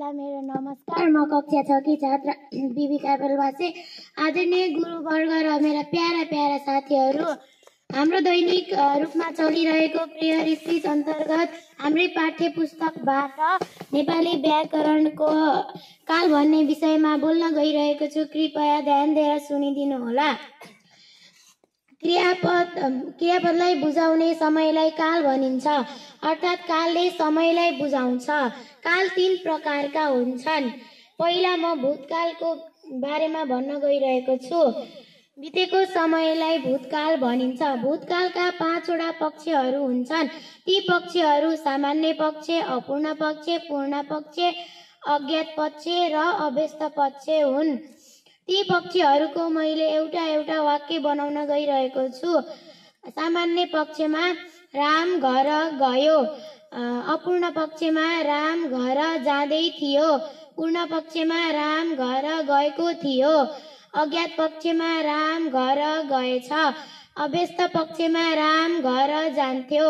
सबैलाई मेरो नमस्कार। म कक्षा 6 की छात्रा बिबिका बेलवासे। आदरणीय गुरुवर्ग र मेरा प्यारा प्यारा साथीहरू, हाम्रो दैनिक रूपमा चलिरहेको प्रेयर स्पीच अन्तर्गत हाम्रै पाठ्य पुस्तकबाट नेपाली व्याकरणको काल भन्ने विषयमा बोल्न गइरहेको छु। कृपया ध्यान दिएर सुनिदिनु होला। क्रियापदलाई बुझाउने समयलाई काल भनिन्छ, अर्थात् कालले समयलाई बुझाउँछ। काल 3 प्रकारका हुन्छन्। पहिला म भूतकालको बारेमा भन्न गइरहेको छु। बितेको समयलाई भूतकाल भनिन्छ। भूतकालका 5 वटा पक्षहरू हुन्छन्। ती पक्षहरू सामान्य पक्ष, अपूर्ण पक्ष, पूर्ण पक्ष, अज्ञात पक्ष र अव्यस्त पक्ष हुन्। ती पक्षहरूको मैले एउटा वाक्य बनाउन गइरहेको छु। सामान्य पक्षमा राम घर गयो, अपूर्ण पक्षमा राम घर जाँदै थियो, पूर्ण पक्षमा राम घर गएको थियो, अज्ञात पक्षमा राम घर गएछ, अव्यस्त पक्षमा राम घर जान्थ्यो।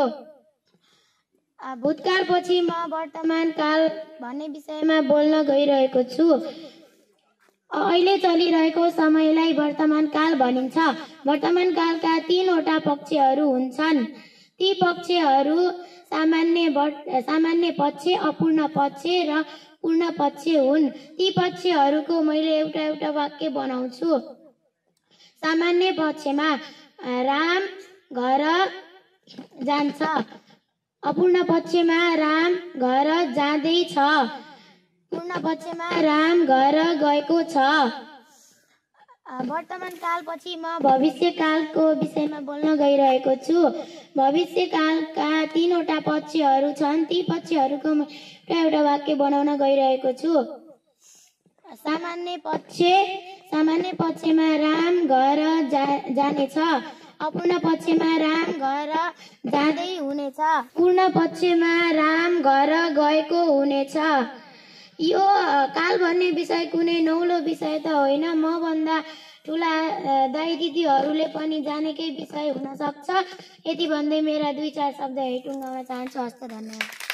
भूतकालपछि म वर्तमान काल भन्ने विषयमा बोल्न गइरहेको छु। अहिले चलिरहेको समयलाई वर्तमान काल भनिन्छ। वर्तमान कालका 3 वटा पक्षहरू हुन्छन्। ती पक्षहरू सामान्य पक्ष, अपूर्ण पक्ष र पूर्ण पक्ष हुन्। ती पक्षहरूको मैले एउटा वाक्य बनाउँछु। सामान्य पक्षमा राम घर जान्छ, अपूर्ण पक्षमा राम घर जाँदैछ, पूर्ण पक्षमा राम घर गएको छ। वर्तमान कालपछि म भविष्य कालको विषयमा बोल्न गइरहेको छु। भविष्य कालका 3 वटा पक्षहरू छन्। ती पक्षहरूको एउटा वाक्य बनाउन गइरहेको छु। सामान्य पक्षमा राम घर जानेछ, अपूर्ण पक्षमा राम घर जाँदै हुनेछ, पूर्ण पक्षमा राम घर गएको हुनेछ। यो काल भन्ने विषय कुनै नौलो विषय त होइन। म भन्दा ठुला दाइ दिदीहरूले पनि जानेकै विषय हुन सक्छ। यति भन्दै मेरा 2-4 शब्द यही टुङ्गाउन चाहन्छु। हस्त, धन्यवाद।